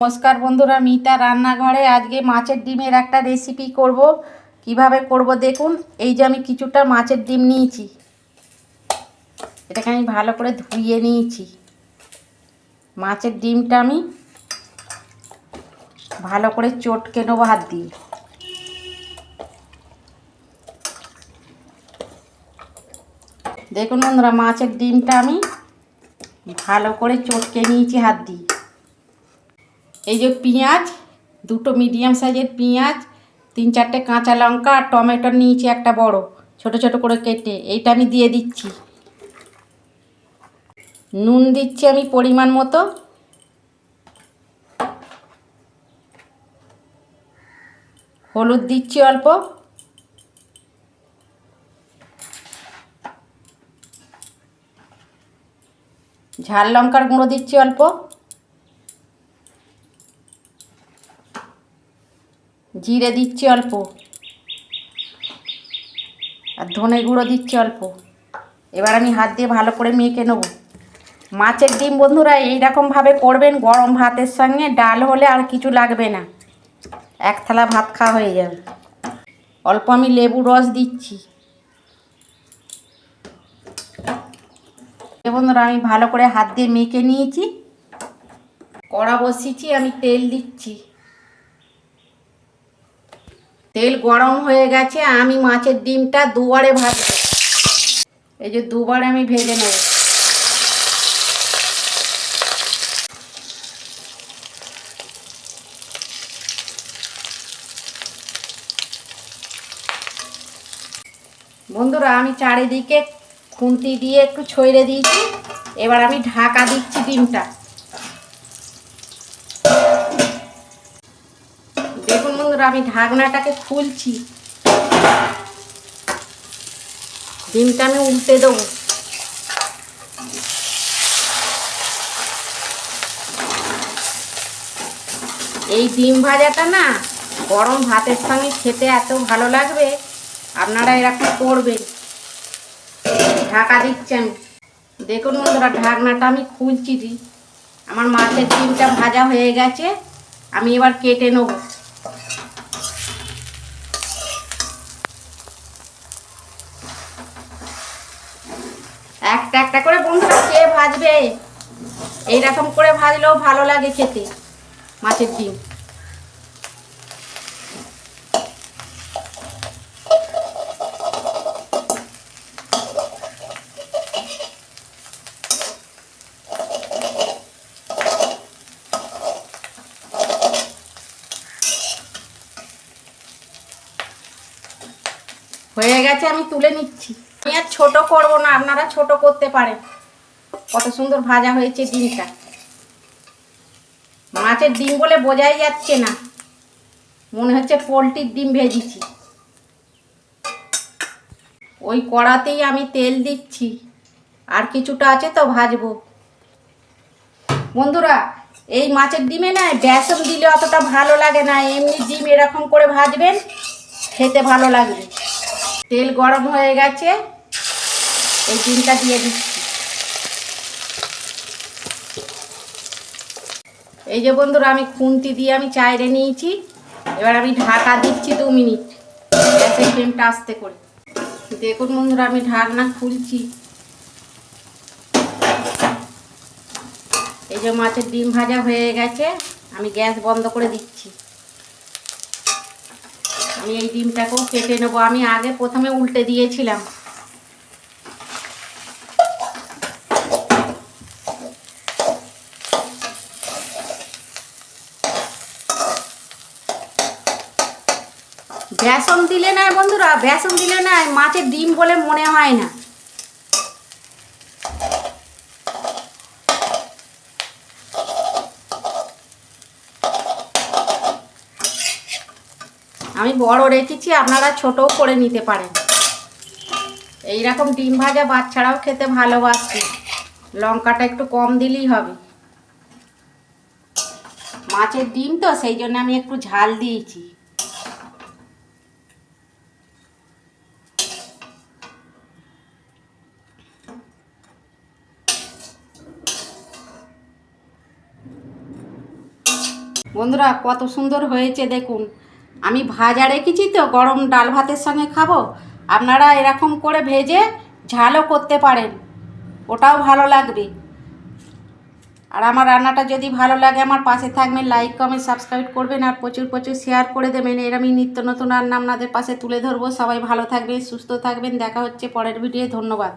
নমস্কার বন্ধুরা, মিতা রান্নাঘরে আজকে মাছের ডিমের একটা রেসিপি করব। কিভাবে করব দেখুন। এই যে আমি কিছুটা মাছের ডিম নিয়েছি, এটাকে আমি ভালো করে ধুয়ে নিয়েছি। মাছের ডিমটা আমি ভালো করে চটকে নেবো হাত দিয়ে। দেখুন বন্ধুরা, মাছের ডিমটা আমি ভালো করে চটকে নিয়েছি হাত দিয়ে। এই যে পেঁয়াজ, দুটো মিডিয়াম সাইজের পেঁয়াজ, 3-4টে কাঁচা লঙ্কা আর টমেটো নিয়েছি একটা বড়, ছোট ছোট করে কেটে। এইটা আমি দিয়ে দিচ্ছি। নুন দিচ্ছি আমি পরিমাণ মতো। হলুদ দিচ্ছি অল্প। ঝাল লঙ্কার গুঁড়ো দিচ্ছি অল্প। জিরে দিচ্ছি অল্প, আর ধনে গুঁড়ো দিচ্ছি অল্প। এবার আমি হাত দিয়ে ভালো করে মেখে নেব। মাছের ডিম বন্ধুরা এইরকমভাবে করবেন, গরম ভাতের সঙ্গে ডাল হলে আর কিছু লাগবে না, এক থালা ভাত খাওয়া হয়ে যাবে। অল্প আমি লেবু রস দিচ্ছি। বন্ধুরা আমি ভালো করে হাত দিয়ে মেখে নিয়েছি। কড়া বসিয়েছি, আমি তেল দিচ্ছি। তেল গরম হয়ে গেছে, আমি মাছের ডিমটা দুবারে ভাজবো। এই যে দুবার আমি ভেজে নেব। বন্ধুরা আমি চারিদিকে খুন্তি দিয়ে একটু ছড়িয়ে দিয়েছি। এবার আমি ঢাকা দিচ্ছি ডিমটা। দেখুন বন্ধুরা, আমি ঢাকনাটাকে খুলছি। ডিমটা আমি উল্টে দেবো। এই ডিম ভাজাটা না গরম ভাতের সঙ্গে খেতে এত ভালো লাগবে, আপনারা এরকম করবেন। ঢাকা দিচ্ছি আমি। দেখুন বন্ধুরা, ঢাকনাটা আমি খুলছি। আমার মাছের ডিমটা ভাজা হয়ে গেছে, আমি এবার কেটে নেব। একটা একটা করে বন্ধুরা কে ভাজবে, এইরকম করে ভাজলেও ভালো লাগে খেতে মাছের ডিম। হয়ে গেছে, আমি তুলে নিচ্ছি। আমি আর ছোট করবো না, আপনারা ছোট করতে পারেন। কত সুন্দর ভাজা হয়েছে ডিমটা। মাছের ডিম বলে বোঝাই যাচ্ছে না, মনে হচ্ছে পোলট্রির ডিম ভেজেছি। ওই কড়াতেই আমি তেল দিচ্ছি, আর কিছুটা আছে তো ভাজবো। বন্ধুরা এই মাছের ডিমে না বেসন দিলে অতটা ভালো লাগে না, এমনি ডিম এরকম করে ভাজবেন, খেতে ভালো লাগবে। তেল গরম হয়ে গেছে, এই ডিমটা দিয়ে দিচ্ছি। এই যে বন্ধুরা, আমি খুন্তি দিয়ে আমি চাইরে নিয়েছি। এবার আমি ঢাকা দিচ্ছি 2 মিনিট, গ্যাসের ফ্লেমটা আস্তে করে। দেখুন বন্ধুরা, আমি ঢাকনা খুলছি। এই যে মাছের ডিম ভাজা হয়ে গেছে, আমি গ্যাস বন্ধ করে দিচ্ছি। আমি এই ডিমটাকেও কেটে নেবো। আমি আগে প্রথমে উল্টে দিয়েছিলাম। বেসন দিলে না বন্ধুরা, বেসন দিলে না মাছের ডিম বলে মনে হয় না। আমি বড় রেখেছি, আপনারা ছোটও করে নিতে পারেন। এইরকম ডিম ভাজা বাচ্চারাও খেতে ভালোবাসে, লঙ্কাটা একটু কম দিলেই হবে। মাছের ডিম তো সেই জন্য আমি একটু ঝাল দিয়েছি। বন্ধুরা কত সুন্দর হয়েছে দেখুন। আমি ভাজা রেখেছি তো, গরম ডাল ভাতের সঙ্গে খাবো। আপনারা এরকম করে ভেজে ঝালও করতে পারেন, ওটাও ভালো লাগবে। আর আমার রান্নাটা যদি ভালো লাগে আমার পাশে থাকবেন, লাইক কমেন্ট সাবস্ক্রাইব করবেন, আর প্রচুর প্রচুর শেয়ার করে দেবেন। এর আমি নিত্য নতুন রান্না আপনাদের পাশে তুলে ধরবো। সবাই ভালো থাকবেন, সুস্থ থাকবেন। দেখা হচ্ছে পরের ভিডিও। ধন্যবাদ।